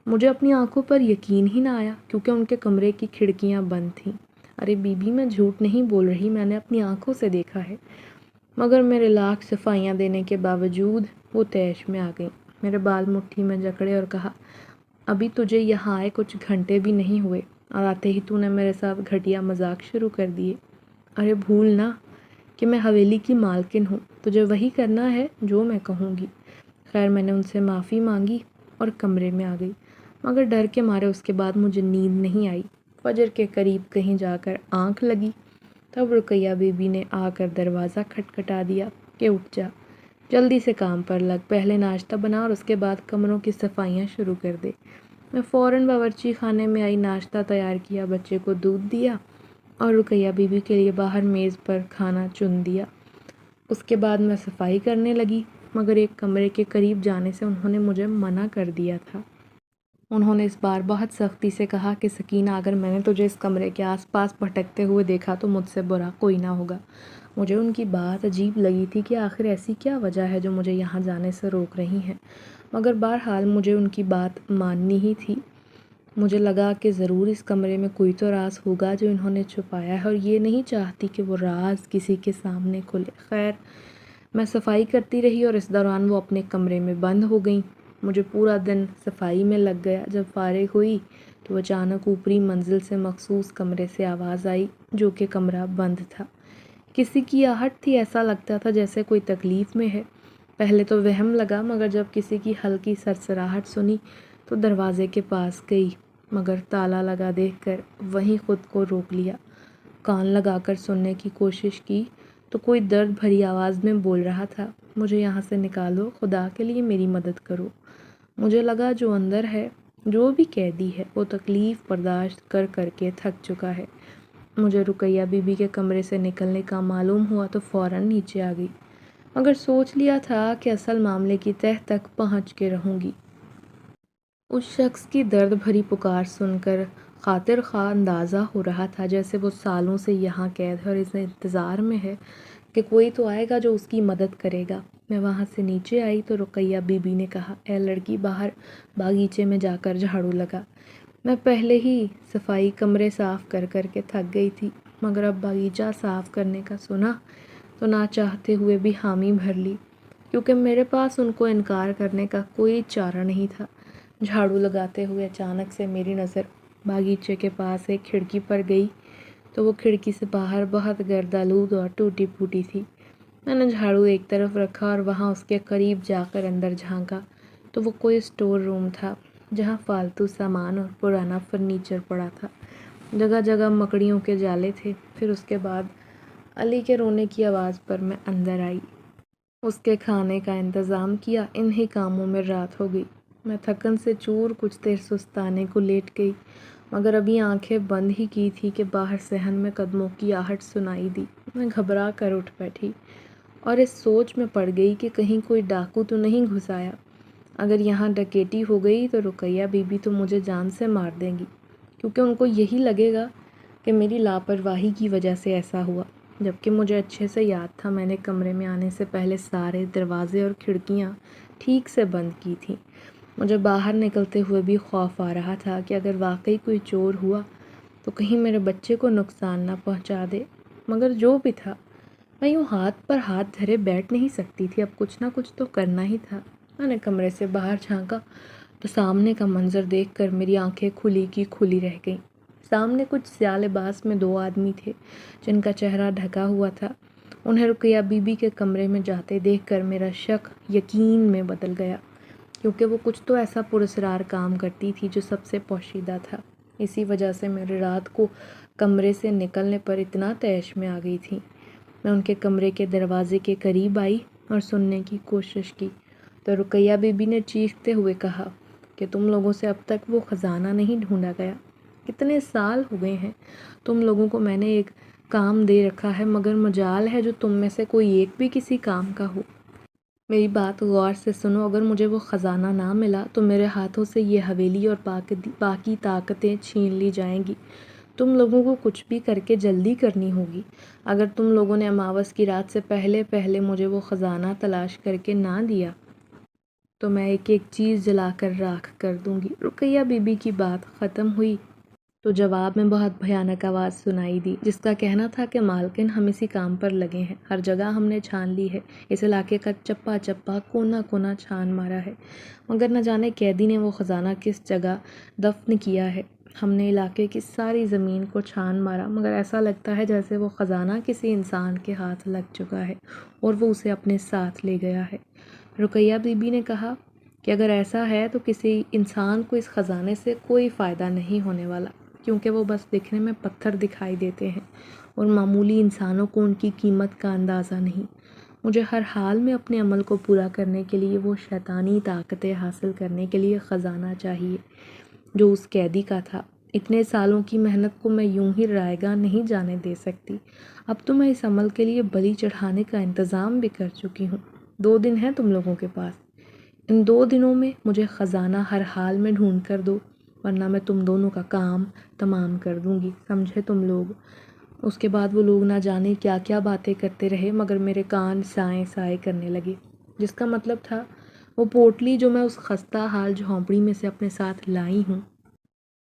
مجھے اپنی آنکھوں پر یقین ہی نہ آیا، کیونکہ ان کے کمرے کی کھڑکیاں بند تھیں۔ ارے بی بی میں جھوٹ نہیں بول رہی، میں نے اپنی آنکھوں سے دیکھا ہے۔ مگر میرے لاکھ صفائیاں دینے کے باوجود وہ طیش میں آ گئیں۔ میرے بال مٹھی میں جکڑے اور کہا، ابھی تجھے یہاں آئے کچھ گھنٹے بھی نہیں ہوئے اور آتے ہی تو نے میرے ساتھ گھٹیا مذاق شروع کر دیے۔ ارے بھول نہ کہ میں حویلی کی مالکن ہوں، تجھے وہی کرنا ہے جو میں کہوں گی۔ خیر میں نے ان سے معافی مانگی اور کمرے میں آ گئی، مگر ڈر کے مارے اس کے بعد مجھے نیند نہیں آئی۔ فجر کے قریب کہیں جا کر آنکھ لگی، تب رقیہ بی بی نے آ کر دروازہ کھٹکھٹا دیا کہ اٹھ جا، جلدی سے کام پر لگ، پہلے ناشتہ بنا اور اس کے بعد کمروں کی صفائیاں شروع کر دے۔ میں فوراً باورچی خانے میں آئی، ناشتہ تیار کیا، بچے کو دودھ دیا اور رقیہ بیوی کے لیے باہر میز پر کھانا چن دیا۔ اس کے بعد میں صفائی کرنے لگی، مگر ایک کمرے کے قریب جانے سے انہوں نے مجھے منع کر دیا تھا۔ انہوں نے اس بار بہت سختی سے کہا کہ سکینہ، اگر میں نے تجھے اس کمرے کے آس پاس بھٹکتے ہوئے دیکھا تو مجھ سے برا کوئی نہ ہوگا۔ مجھے ان کی بات عجیب لگی تھی کہ آخر ایسی کیا وجہ ہے جو مجھے یہاں جانے سے روک رہی ہیں، مگر بہرحال مجھے ان کی بات ماننی ہی تھی۔ مجھے لگا کہ ضرور اس کمرے میں کوئی تو راز ہوگا جو انہوں نے چھپایا ہے، اور یہ نہیں چاہتی کہ وہ راز کسی کے سامنے کھلے۔ خیر، میں صفائی کرتی رہی اور اس دوران وہ اپنے کمرے میں بند ہو گئیں۔ مجھے پورا دن صفائی میں لگ گیا۔ جب فارغ ہوئی تو اچانک اوپری منزل سے مخصوص کمرے سے آواز آئی، جو کہ کمرہ بند تھا۔ کسی کی آہٹ تھی، ایسا لگتا تھا جیسے کوئی تکلیف میں ہے۔ پہلے تو وہم لگا، مگر جب کسی کی ہلکی سرسراہٹ سنی تو دروازے کے پاس گئی، مگر تالا لگا دیکھ کر وہیں خود کو روک لیا۔ کان لگا کر سننے کی کوشش کی تو کوئی درد بھری آواز میں بول رہا تھا، مجھے یہاں سے نکالو، خدا کے لیے میری مدد کرو۔ مجھے لگا جو اندر ہے، جو بھی قیدی ہے، وہ تکلیف برداشت کر کر کے تھک چکا ہے۔ مجھے رقیہ بیوی کے کمرے سے نکلنے کا معلوم ہوا تو فوراً نیچے آ گئی، مگر سوچ لیا تھا کہ اصل معاملے کی تہہ تک پہنچ کے رہوں گی۔ اس شخص کی درد بھری پکار سن کر خاطر خواہ اندازہ ہو رہا تھا جیسے وہ سالوں سے یہاں قید ہے اور اس انتظار میں ہے کہ کوئی تو آئے گا جو اس کی مدد کرے گا۔ میں وہاں سے نیچے آئی تو رقیہ بیوی نے کہا، اے لڑکی، باہر باغیچے میں جا کر جھاڑو لگا۔ میں پہلے ہی صفائی کمرے صاف کر کر کے تھک گئی تھی، مگر اب باغیچہ صاف کرنے کا سنا تو نہ چاہتے ہوئے بھی حامی بھر لی، کیونکہ میرے پاس ان کو انکار کرنے کا کوئی چارہ نہیں تھا۔ جھاڑو لگاتے ہوئے اچانک سے میری نظر باغیچے کے پاس ایک کھڑکی پر گئی تو وہ کھڑکی سے باہر بہت گرد آلود اور ٹوٹی پھوٹی تھی۔ میں نے جھاڑو ایک طرف رکھا اور وہاں اس کے قریب جا کر اندر جھانکا تو وہ کوئی اسٹور روم تھا جہاں فالتو سامان اور پرانا فرنیچر پڑا تھا۔ جگہ جگہ مکڑیوں کے جالے تھے۔ پھر اس کے بعد علی کے رونے کی آواز پر میں اندر آئی، اس کے کھانے کا انتظام کیا۔ انہی کاموں میں رات ہو گئی۔ میں تھکن سے چور کچھ دیر سستانے کو لیٹ گئی، مگر ابھی آنکھیں بند ہی کی تھی کہ باہر صحن میں قدموں کی آہٹ سنائی دی۔ میں گھبرا کر اٹھ بیٹھی اور اس سوچ میں پڑ گئی کہ کہیں کوئی ڈاکو تو نہیں گھس آیا۔ اگر یہاں ڈکیتی ہو گئی تو رقیہ بیوی تو مجھے جان سے مار دیں گی، کیونکہ ان کو یہی لگے گا کہ میری لاپرواہی کی وجہ سے ایسا ہوا، جبکہ مجھے اچھے سے یاد تھا میں نے کمرے میں آنے سے پہلے سارے دروازے اور کھڑکیاں ٹھیک سے بند کی تھیں۔ مجھے باہر نکلتے ہوئے بھی خوف آ رہا تھا کہ اگر واقعی کوئی چور ہوا تو کہیں میرے بچے کو نقصان نہ پہنچا دے، مگر جو بھی تھا، میں یوں ہاتھ پر ہاتھ دھرے بیٹھ نہیں سکتی تھی، اب کچھ نہ کچھ تو کرنا ہی تھا۔ میں نے کمرے سے باہر جھانکا تو سامنے کا منظر دیکھ کر میری آنکھیں کھلی کی کھلی رہ گئیں۔ سامنے کچھ سیاہ لباس میں دو آدمی تھے جن کا چہرہ ڈھکا ہوا تھا۔ انہیں رقیہ بیوی کے کمرے میں جاتے دیکھ کر میرا شک یقین میں بدل گیا، کیونکہ وہ کچھ تو ایسا پراسرار کام کرتی تھی جو سب سے پوشیدہ تھا۔ اسی وجہ سے میری رات کو کمرے سے نکلنے پر اتنا طیش میں آ گئی تھی۔ میں ان کے کمرے کے دروازے کے قریب آئی اور سننے کی کوشش کی تو رقیہ بیوی نے چیختے ہوئے کہا کہ تم لوگوں سے اب تک وہ خزانہ نہیں ڈھونڈا گیا۔ کتنے سال ہو گئے ہیں تم لوگوں کو میں نے ایک کام دے رکھا ہے، مگر مجال ہے جو تم میں سے کوئی ایک بھی کسی کام کا ہو۔ میری بات غور سے سنو، اگر مجھے وہ خزانہ نہ ملا تو میرے ہاتھوں سے یہ حویلی اور باقی طاقتیں چھین لی جائیں گی۔ تم لوگوں کو کچھ بھی کر کے جلدی کرنی ہوگی۔ اگر تم لوگوں نے اماوس کی رات سے پہلے پہلے مجھے وہ خزانہ تلاش کر کے نہ دیا تو میں ایک ایک چیز جلا کر راکھ کر دوں گی۔ رقیہ بیوی کی بات ختم ہوئی تو جواب میں بہت بھیانک آواز سنائی دی، جس کا کہنا تھا کہ مالکن، ہم اسی کام پر لگے ہیں، ہر جگہ ہم نے چھان لی ہے، اس علاقے کا چپا چپا کونا کونا چھان مارا ہے، مگر نہ جانے قیدی نے وہ خزانہ کس جگہ دفن کیا ہے۔ ہم نے علاقے کی ساری زمین کو چھان مارا، مگر ایسا لگتا ہے جیسے وہ خزانہ کسی انسان کے ہاتھ لگ چکا ہے اور وہ اسے اپنے ساتھ لے گیا ہے۔ رقیہ بیوی نے کہا کہ اگر ایسا ہے تو کسی انسان کو اس خزانے سے کوئی فائدہ نہیں ہونے والا، کیونکہ وہ بس دکھنے میں پتھر دکھائی دیتے ہیں اور معمولی انسانوں کو ان کی قیمت کا اندازہ نہیں۔ مجھے ہر حال میں اپنے عمل کو پورا کرنے کے لیے وہ شیطانی طاقتیں حاصل کرنے کے لیے خزانہ چاہیے۔ جو اس قیدی کا تھا۔ اتنے سالوں کی محنت کو میں یوں ہی رائے گاہ نہیں جانے دے سکتی۔ اب تو میں اس عمل کے لیے بلی چڑھانے کا انتظام بھی کر چکی ہوں۔ 2 دن ہیں تم لوگوں کے پاس۔ ان 2 دنوں میں مجھے خزانہ ہر حال میں ڈھونڈ کر دو، ورنہ میں تم دونوں کا کام تمام کر دوں گی، سمجھے تم لوگ؟ اس کے بعد وہ لوگ نہ جانے کیا کیا باتیں کرتے رہے، مگر میرے کان سائیں سائے کرنے لگے، جس کا مطلب تھا وہ پوٹلی جو میں اس خستہ حال جھونپڑی میں سے اپنے ساتھ لائی ہوں،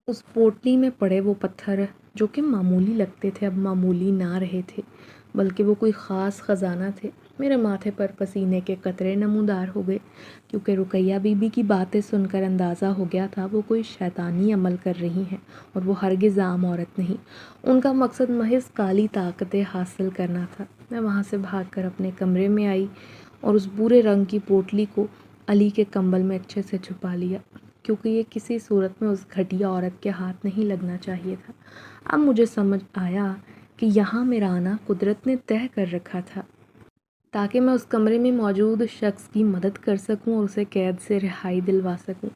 اس پوٹلی میں پڑے وہ پتھر جو کہ معمولی لگتے تھے اب معمولی نہ رہے تھے، بلکہ وہ کوئی خاص خزانہ تھے۔ میرے ماتھے پر پسینے کے قطرے نمودار ہو گئے، کیونکہ رقیہ بی بی کی باتیں سن کر اندازہ ہو گیا تھا وہ کوئی شیطانی عمل کر رہی ہیں، اور وہ ہرگز عام عورت نہیں۔ ان کا مقصد محض کالی طاقتیں حاصل کرنا تھا۔ میں وہاں سے بھاگ کر اپنے کمرے میں آئی اور اس بورے رنگ کی پوٹلی کو علی کے کمبل میں اچھے سے چھپا لیا، کیونکہ یہ کسی صورت میں اس گھٹیا عورت کے ہاتھ نہیں لگنا چاہیے تھا۔ اب مجھے سمجھ آیا کہ یہاں میرا آنا قدرت نے طے کر رکھا تھا، تاکہ میں اس کمرے میں موجود شخص کی مدد کر سکوں اور اسے قید سے رہائی دلوا سکوں۔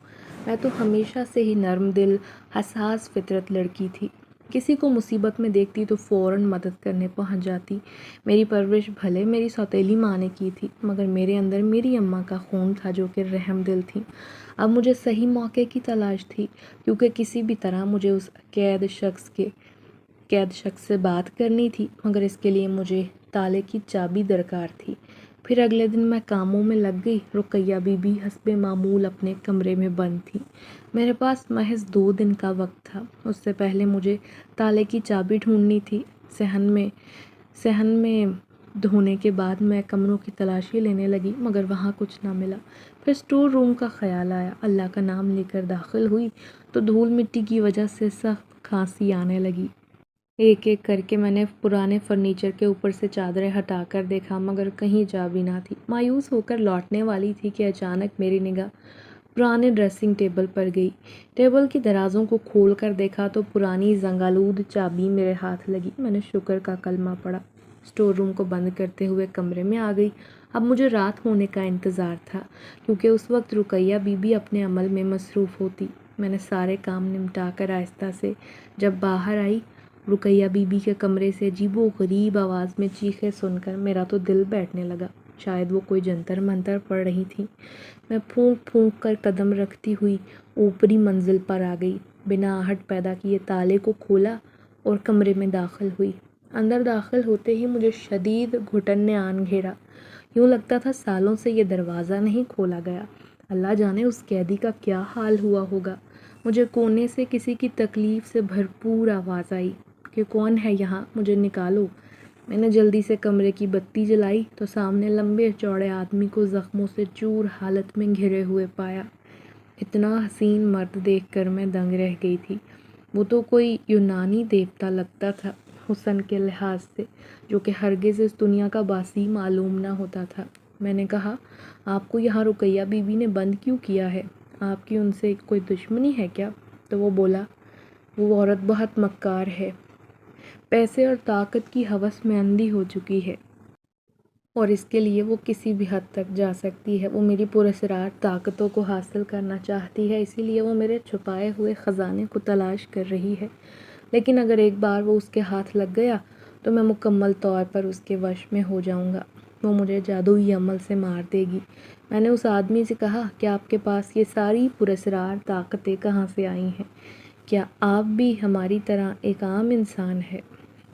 میں تو ہمیشہ سے ہی نرم دل، حساس فطرت لڑکی تھی۔ کسی کو مصیبت میں دیکھتی تو فوراً مدد کرنے پہنچ جاتی۔ میری پرورش بھلے میری سوتیلی ماں نے کی تھی، مگر میرے اندر میری اماں کا خون تھا جو کہ رحم دل تھی۔ اب مجھے صحیح موقع کی تلاش تھی، کیونکہ کسی بھی طرح مجھے اس قید شخص سے بات کرنی تھی، مگر اس کے لیے مجھے تالے کی چابی درکار تھی۔ پھر اگلے دن میں کاموں میں لگ گئی۔ رقیہ بی بی حسب معمول اپنے کمرے میں بند تھی۔ میرے پاس محض 2 دن کا وقت تھا۔ اس سے پہلے مجھے تالے کی چابی ڈھونڈنی تھی۔ صحن میں دھونے کے بعد میں کمروں کی تلاشی لینے لگی، مگر وہاں کچھ نہ ملا۔ پھر اسٹور روم کا خیال آیا۔ اللہ کا نام لے کر داخل ہوئی تو دھول مٹی کی وجہ سے سخت کھانسی آنے لگی۔ ایک ایک کر کے میں نے پرانے فرنیچر کے اوپر سے چادریں ہٹا کر دیکھا، مگر کہیں چابی نہ تھی۔ مایوس ہو کر لوٹنے والی تھی کہ اچانک میری نگاہ پرانے ڈریسنگ ٹیبل پر گئی۔ ٹیبل کی درازوں کو کھول کر دیکھا تو پرانی زنگآلود چابی میرے ہاتھ لگی۔ میں نے شکر کا کلمہ پڑھا، اسٹور روم کو بند کرتے ہوئے کمرے میں آ گئی۔ اب مجھے رات ہونے کا انتظار تھا، کیونکہ اس وقت رقیہ بی بی اپنے عمل میں مصروف ہوتی۔ میں نے سارے کام نمٹا کر آہستہ سے جب باہر آئی، رقیہ بی بی کے کمرے سے عجیب و غریب آواز میں چیخیں سن کر میرا تو دل بیٹھنے لگا۔ شاید وہ کوئی جنتر منتر پڑھ رہی تھیں۔ میں پھونک پھونک کر قدم رکھتی ہوئی اوپری منزل پر آ گئی، بنا آہٹ پیدا کیے تالے کو کھولا اور کمرے میں داخل ہوئی۔ اندر داخل ہوتے ہی مجھے شدید گھٹن نے آن گھیرا۔ یوں لگتا تھا سالوں سے یہ دروازہ نہیں کھولا گیا۔ اللہ جانے اس قیدی کا کیا حال ہوا ہوگا۔ مجھے کونے سے کسی کی تکلیف سے بھرپور آواز آئی کہ کون ہے یہاں، مجھے نکالو۔ میں نے جلدی سے کمرے کی بتی جلائی تو سامنے لمبے چوڑے آدمی کو زخموں سے چور حالت میں گھرے ہوئے پایا۔ اتنا حسین مرد دیکھ کر میں دنگ رہ گئی تھی۔ وہ تو کوئی یونانی دیوتا لگتا تھا حسن کے لحاظ سے، جو کہ ہرگز اس دنیا کا باسی معلوم نہ ہوتا تھا۔ میں نے کہا، آپ کو یہاں رقیہ بی بی نے بند کیوں کیا ہے؟ آپ کی ان سے کوئی دشمنی ہے کیا؟ تو وہ بولا، وہ عورت بہت مکار ہے، پیسے اور طاقت کی ہوس میں اندھی ہو چکی ہے، اور اس کے لیے وہ کسی بھی حد تک جا سکتی ہے۔ وہ میری پراسرار طاقتوں کو حاصل کرنا چاہتی ہے، اسی لیے وہ میرے چھپائے ہوئے خزانے کو تلاش کر رہی ہے۔ لیکن اگر ایک بار وہ اس کے ہاتھ لگ گیا تو میں مکمل طور پر اس کے وش میں ہو جاؤں گا۔ وہ مجھے جادوئی عمل سے مار دے گی۔ میں نے اس آدمی سے کہا کہ آپ کے پاس یہ ساری پراسرار طاقتیں کہاں سے آئی ہیں؟ کیا آپ بھی ہماری طرح ایک عام انسان ہے؟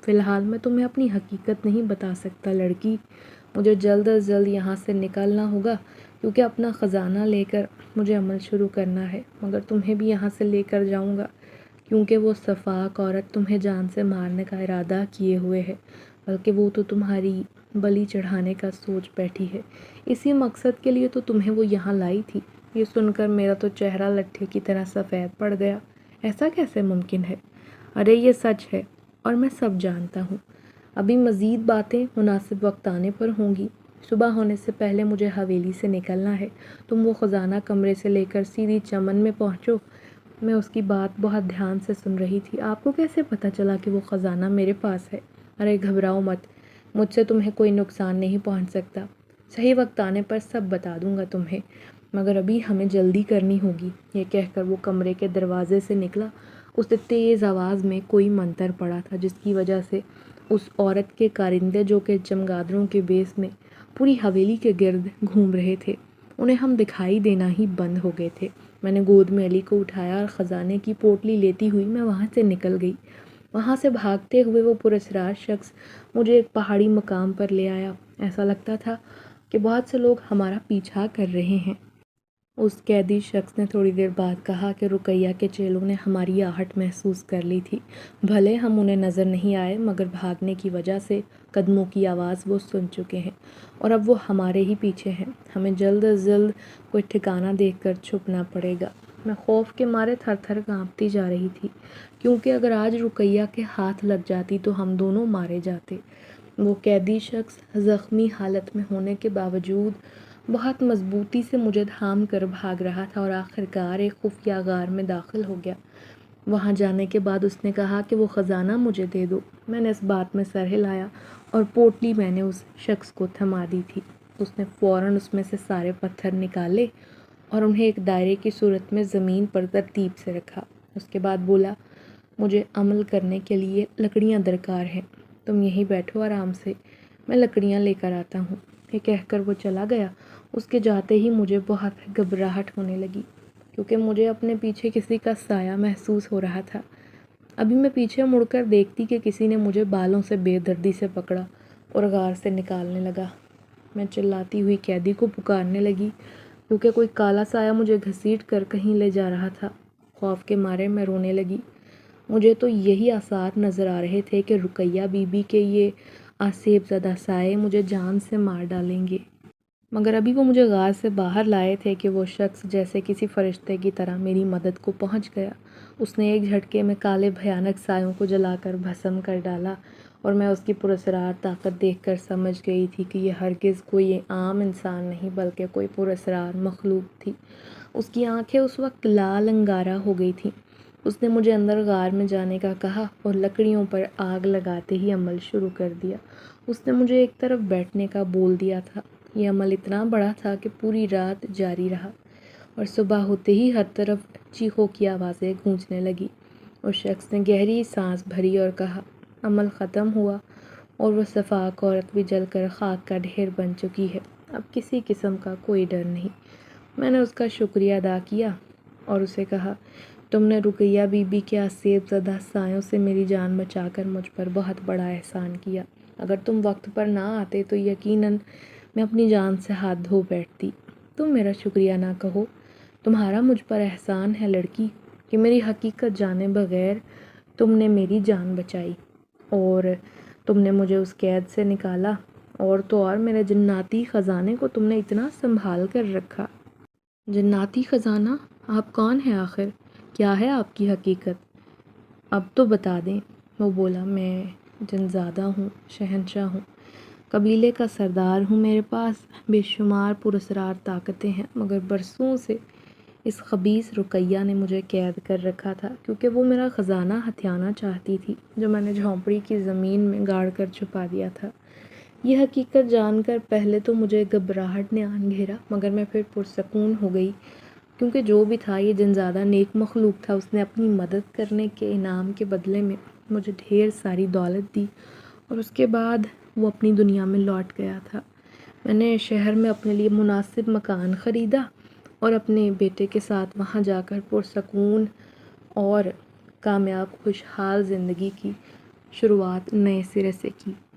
فی الحال میں تمہیں اپنی حقیقت نہیں بتا سکتا لڑکی۔ مجھے جلد از جلد یہاں سے نکلنا ہوگا، کیونکہ اپنا خزانہ لے کر مجھے عمل شروع کرنا ہے، مگر تمہیں بھی یہاں سے لے کر جاؤں گا، کیونکہ وہ صفاک عورت تمہیں جان سے مارنے کا ارادہ کیے ہوئے ہے، بلکہ وہ تو تمہاری بلی چڑھانے کا سوچ بیٹھی ہے۔ اسی مقصد کے لیے تو تمہیں وہ یہاں لائی تھی۔ یہ سن کر میرا تو چہرہ لٹھے کی طرح سفید پڑ گیا۔ ایسا کیسے ممکن ہے؟ ارے یہ سچ ہے، اور میں سب جانتا ہوں۔ ابھی مزید باتیں مناسب وقت آنے پر ہوں گی۔ صبح ہونے سے پہلے مجھے حویلی سے نکلنا ہے۔ تم وہ خزانہ کمرے سے لے کر سیدھی چمن میں پہنچو۔ میں اس کی بات بہت دھیان سے سن رہی تھی۔ آپ کو کیسے پتہ چلا کہ وہ خزانہ میرے پاس ہے؟ ارے گھبراؤ مت، مجھ سے تمہیں کوئی نقصان نہیں پہنچ سکتا۔ صحیح وقت آنے پر سب بتا دوں گا تمہیں۔ مگر ابھی ہمیں جلدی کرنی ہوگی۔ یہ کہہ کر وہ کمرے کے دروازے سے نکلا۔ اس نے تیز آواز میں کوئی منتر پڑا تھا جس کی وجہ سے اس عورت کے کارندے جو کہ چمگادڑوں کے بیس میں پوری حویلی کے گرد گھوم رہے تھے، انہیں ہم دکھائی دینا ہی بند ہو گئے تھے۔ میں نے گود میں علی کو اٹھایا اور خزانے کی پوٹلی لیتی ہوئی میں وہاں سے نکل گئی۔ وہاں سے بھاگتے ہوئے وہ پراسرار شخص مجھے ایک پہاڑی مقام پر لے آیا۔ ایسا لگتا تھا کہ بہت سے لوگ ہمارا پیچھا کر رہے ہیں۔ اس قیدی شخص نے تھوڑی دیر بعد کہا کہ رقیہ کے چیلوں نے ہماری آہٹ محسوس کر لی تھی۔ بھلے ہم انہیں نظر نہیں آئے مگر بھاگنے کی وجہ سے قدموں کی آواز وہ سن چکے ہیں اور اب وہ ہمارے ہی پیچھے ہیں۔ ہمیں جلد از جلد کوئی ٹھکانہ دیکھ کر چھپنا پڑے گا۔ میں خوف کے مارے تھر تھر کانپتی جا رہی تھی کیونکہ اگر آج رقیہ کے ہاتھ لگ جاتی تو ہم دونوں مارے جاتے۔ وہ قیدی شخص زخمی حالت میں ہونے کے باوجود بہت مضبوطی سے مجھے تھام کر بھاگ رہا تھا اور آخرکار ایک خفیہ غار میں داخل ہو گیا۔ وہاں جانے کے بعد اس نے کہا کہ وہ خزانہ مجھے دے دو۔ میں نے اس بات میں سر ہلایا اور پوٹلی میں نے اس شخص کو تھما دی تھی۔ اس نے فوراً اس میں سے سارے پتھر نکالے اور انہیں ایک دائرے کی صورت میں زمین پر ترتیب سے رکھا۔ اس کے بعد بولا، مجھے عمل کرنے کے لیے لکڑیاں درکار ہیں، تم یہیں بیٹھو آرام سے، میں لکڑیاں لے کر آتا ہوں۔ یہ کہہ کر وہ چلا گیا۔ اس کے جاتے ہی مجھے بہت گھبراہٹ ہونے لگی کیونکہ مجھے اپنے پیچھے کسی کا سایہ محسوس ہو رہا تھا۔ ابھی میں پیچھے مڑ کر دیکھتی کہ کسی نے مجھے بالوں سے بے دردی سے پکڑا اور غار سے نکالنے لگا۔ میں چلاتی ہوئی قیدی کو پکارنے لگی کیونکہ کوئی کالا سایہ مجھے گھسیٹ کر کہیں لے جا رہا تھا۔ خوف کے مارے میں رونے لگی۔ مجھے تو یہی آثار نظر آ رہے تھے کہ رقیہ بی بی کے یہ آسیب زدہ سائے مجھے جان سے مار ڈالیں گے۔ مگر ابھی وہ مجھے غار سے باہر لائے تھے کہ وہ شخص جیسے کسی فرشتے کی طرح میری مدد کو پہنچ گیا۔ اس نے ایک جھٹکے میں کالے بھیانک سایوں کو جلا کر بھسم کر ڈالا اور میں اس کی پراسرار طاقت دیکھ کر سمجھ گئی تھی کہ یہ ہرگز کوئی عام انسان نہیں بلکہ کوئی پراسرار مخلوق تھی۔ اس کی آنکھیں اس وقت لال انگارہ ہو گئی تھیں۔ اس نے مجھے اندر غار میں جانے کا کہا اور لکڑیوں پر آگ لگاتے ہی عمل شروع کر دیا۔ اس نے مجھے ایک طرف بیٹھنے کا بول دیا تھا۔ یہ عمل اتنا بڑا تھا کہ پوری رات جاری رہا اور صبح ہوتے ہی ہر طرف چیخوں کی آوازیں گونجنے لگی۔ اس شخص نے گہری سانس بھری اور کہا، عمل ختم ہوا اور وہ صفاک عورت بھی جل کر خاک کا ڈھیر بن چکی ہے۔ اب کسی قسم کا کوئی ڈر نہیں۔ میں نے اس کا شکریہ ادا کیا اور اسے کہا، تم نے رقیہ بی بی کے آسیب زدہ سایوں سے میری جان بچا کر مجھ پر بہت بڑا احسان کیا۔ اگر تم وقت پر نہ آتے تو یقیناً میں اپنی جان سے ہاتھ دھو بیٹھتی۔ تم میرا شکریہ نہ کہو۔ تمہارا مجھ پر احسان ہے لڑکی کہ میری حقیقت جانے بغیر تم نے میری جان بچائی اور تم نے مجھے اس قید سے نکالا اور تو اور میرے جناتی خزانے کو تم نے اتنا سنبھال کر رکھا۔ جناتی خزانہ؟ آپ کون ہیں آخر؟ کیا ہے آپ کی حقیقت؟ اب تو بتا دیں۔ وہ بولا، میں جنزادہ ہوں، شہنشاہ ہوں، قبیلے کا سردار ہوں، میرے پاس بے شمار پراسرار طاقتیں ہیں مگر برسوں سے اس خبیث رقیہ نے مجھے قید کر رکھا تھا کیونکہ وہ میرا خزانہ ہتھیانا چاہتی تھی جو میں نے جھونپڑی کی زمین میں گاڑ کر چھپا دیا تھا۔ یہ حقیقت جان کر پہلے تو مجھے گھبراہٹ نے آن گھیرا مگر میں پھر پرسکون ہو گئی کیونکہ جو بھی تھا یہ جنزادہ نیک مخلوق تھا۔ اس نے اپنی مدد کرنے کے انعام کے بدلے میں مجھے ڈھیر ساری دولت دی اور اس کے بعد وہ اپنی دنیا میں لوٹ گیا تھا۔ میں نے شہر میں اپنے لیے مناسب مکان خریدا اور اپنے بیٹے کے ساتھ وہاں جا کر پرسکون اور کامیاب خوشحال زندگی کی شروعات نئے سرے سے کی۔